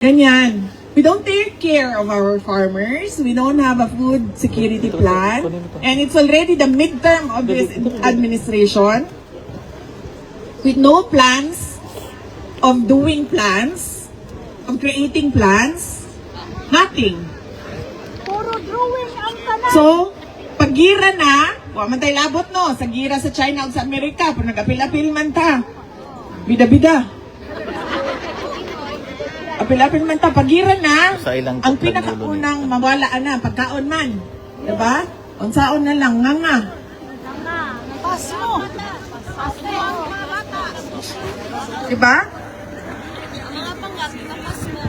Ganyan. We don't take care of our farmers. We don't have a food security plan. And it's already the midterm of this administration with no plans of doing plans, of creating plans, nothing. Puro drawing ang tanan. So, pag gira na, wa man tay labot no, sa gira sa China o sa Amerika, pag nag-apil-apil man ta, bida-bida. Apil-apil man ta, pagira na, ang pinakaunang mawalaan na, pagkaon man. Diba? Unsaon na lang, nga. Pas mo. Pas mo. Diba? Mga pangat, pas mo.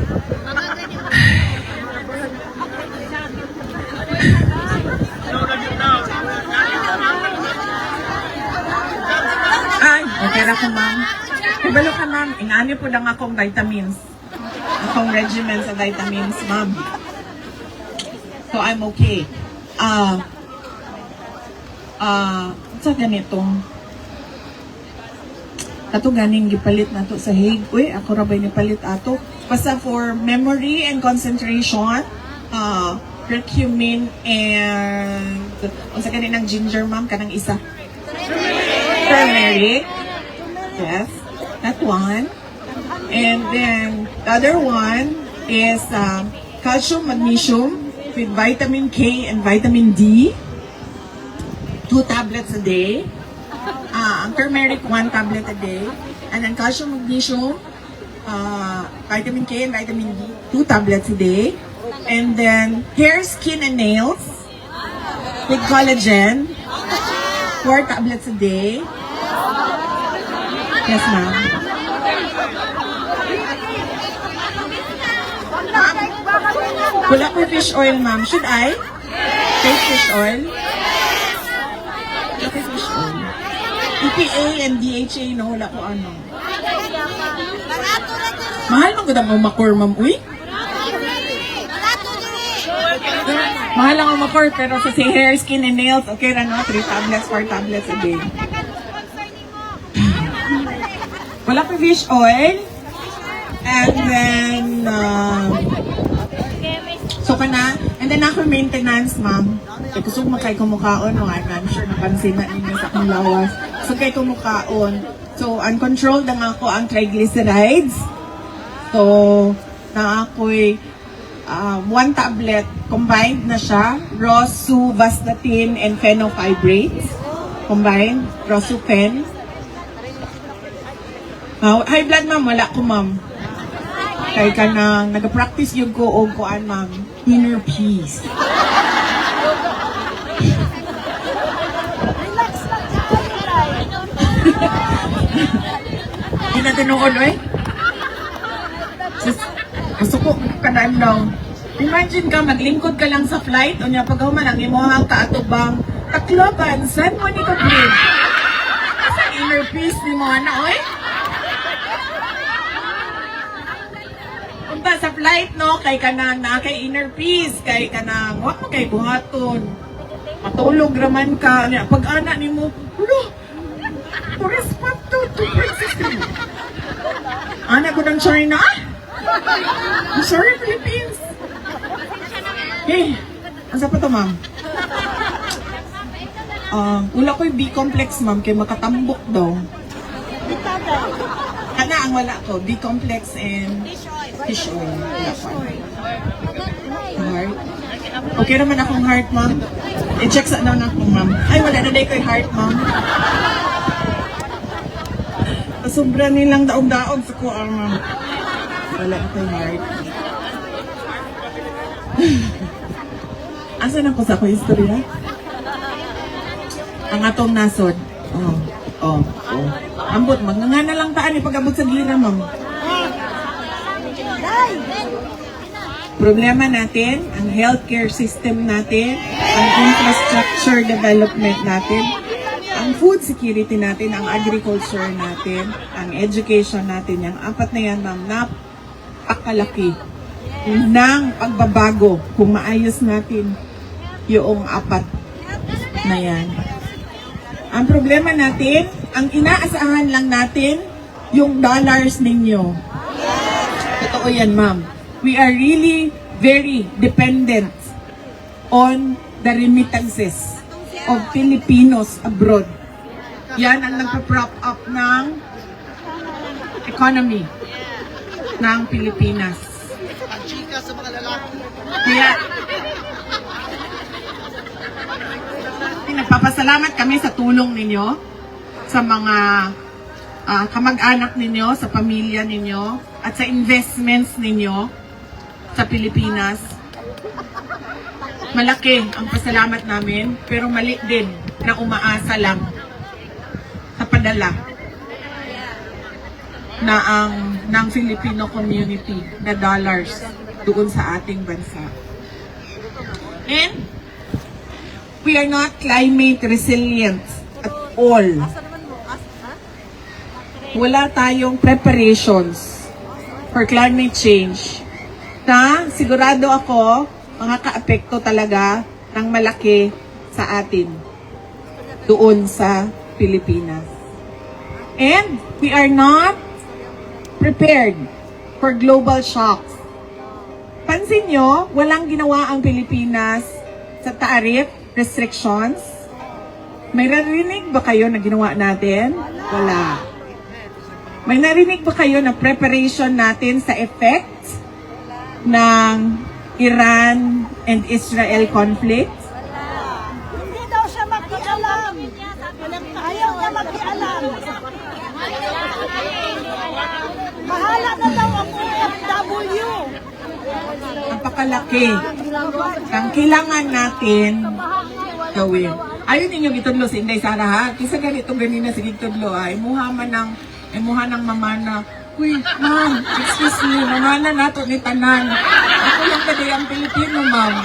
Ay, okay ra ko ma'am. Ibalo ka ma'am, ingani po lang akong vitamins. Akong regimen sa vitamins, ma'am. So, I'm okay. Sa ganitong ato ganing gipalit nato sa Hague. Uy, ako ra ba'y nipalit ato? Basta for memory and concentration, curcumin and unsa ganin ng ginger, ma'am, kanang isa. Turmeric. Yes, that one. And then the other one is calcium, magnesium with vitamin K and vitamin D. 2 tablets a day. Ang turmeric, 1 tablet a day. And then calcium, magnesium, vitamin K and vitamin D, 2 tablets a day. And then hair, skin, and nails with collagen, 4 tablets a day. Yes, ma'am. Wala ko fish oil, ma'am. Should I? Take fish oil? Wala ko fish oil. EPA and DHA, no? Wala ko ano. Mahal nung ganda mo makor, ma'am. Uy? Mahal lang ang makor, pero sa si hair, skin, and nails, okay na, no? 3 tablets, 4 tablets a day. Wala ko fish oil. And then, so ka na, and then ako maintenance, ma'am. Kaya gusto ko makay kumukaon, no? I'm sure napansin na ninyo sa akong lawas. So kay kumukaon. So, uncontrolled na ako ang triglycerides. So, na ako'y 1 tablet, combined na siya. Rosuvastatin and fenofibrates. Combined, rosufen. High blood, ma'am, wala ko, ma'am. Kaya ka nang nag-practice yung ko o kuan, ma'am. Inner peace. Relax lang sa kanilay. Hindi na tinuod, eh. Gusto ko kanaan daw. Imagine ka, maglingkod ka lang sa flight, o niya pagkahuman ang imuhang kaatubang Tacloban, San Juanico Bridge. Asa inner peace ni mo, ano, eh? Punta sa flight, no, kay kanang na kay inner peace, kay kanang wa mo kay buhaton. Matulog raman ka. Pag ana nimo, ulo. Respeto to Princess Queen. Ana ko ng China. I'm sorry, Philippines. Hey, asa pa to, ma'am? Wala ko yung B-complex, ma'am, kay makatambok daw. Ana ang wala ko, B-complex and fish oil. Wala ko. Heart. Okay naman akong heart, ma'am. I-check sa na ako, ma'am. Ay, wala na day ko yung heart, ma'am. Sobra nilang daog-daog sa kuha, ma'am. Wala ko yung heart. Asan ako sa akong istorya? Ang atong nasod. Ambot, magnganga na lang taan ipag-abot sa gira, ma'am. Problema natin, ang healthcare system natin, ang infrastructure development natin, ang food security natin, ang agriculture natin, ang education natin, yung apat na yan, ma'am, napakalaki ng pagbabago kung maayos natin yung apat na yan. Ang problema natin, ang inaasahan lang natin, yung dollars ninyo. Totoo yan, ma'am. we are really very dependent on the remittances of Filipinos abroad. Yan ang nagpa-prop up ng economy ng Pilipinas. Ang chika sa mga lalaki. Kaya, nagpapasalamat kami sa tulong ninyo, sa mga kamag-anak ninyo, sa pamilya ninyo, at sa investments ninyo sa Pilipinas. Malaki ang pasalamat namin, pero mali din na umaasa lang sa padala na ng Filipino community na dollars doon sa ating bansa. And we are not climate resilient at all. Wala tayong preparations for climate change na sigurado ako makakaapekto talaga ng malaki sa atin doon sa Pilipinas. And we are not prepared for global shocks. Pansin nyo, walang ginawa ang Pilipinas sa tariff restrictions. May narinig ba kayo na ginawa natin? Wala. May narinig ba kayo na preparation natin sa effect ng Iran and Israel conflict? Hindi daw siya makialam. Ayaw niya makialam. Bahala na daw ang OFW. Napakalaki ang kailangan natin gawin. Ayun ninyong itudlo si Inday Sara ha. Kisa ganito ganina sige itudlo ha. Imuha ng mamana. Uy, ma'am, excuse me, mamana nato ni tanan. Ako lang kada ang Pilipino, ma'am.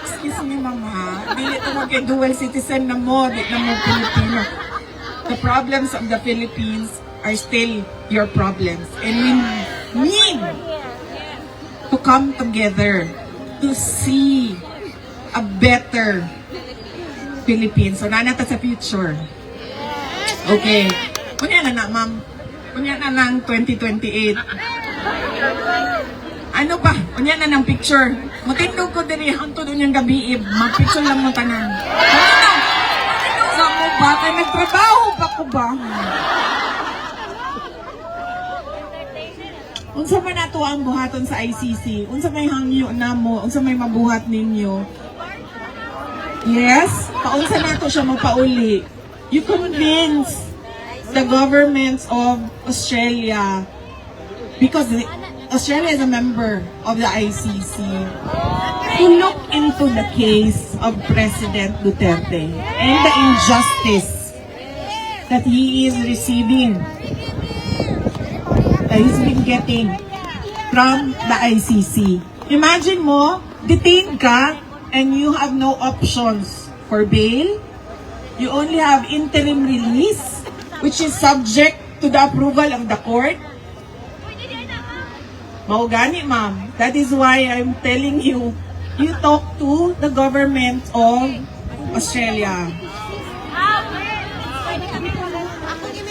Excuse me, mama. Dili ito mo kay dual citizen na mo, di na mo Pilipino. The problems of the Philippines are still your problems. And we need to come together to see a better Philippines. So, nanata sa future. Okay. Kunya na ma'am. Kunya na ng 2028. Ano pa? Kunya na ng picture. Matindog ko din ang to doon yung gabi. Mag-picture lang mo tanan. Ano sa mo ba? Kaya nagtrabaho pa ko ba? Unsa man nato ang buhaton sa ICC? Unsa may hangyo na mo? Unsa may mabuhat ninyo? Yes? Paunsa nato siya mapauli? You convince the governments of Australia, because Australia is a member of the ICC, to look into the case of President Duterte and the injustice that he is receiving, that he's been getting from the ICC. Imagine mo, detained ka and you have no options for bail. You only have interim release, which is subject to the approval of the court. Mao gani, ma'am. That is why I'm telling you, you talk to the government of Australia.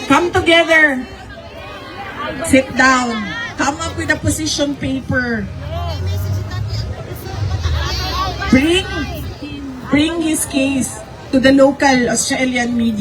Come together. Sit down. Come up with a position paper. Bring his case to the local Australian media.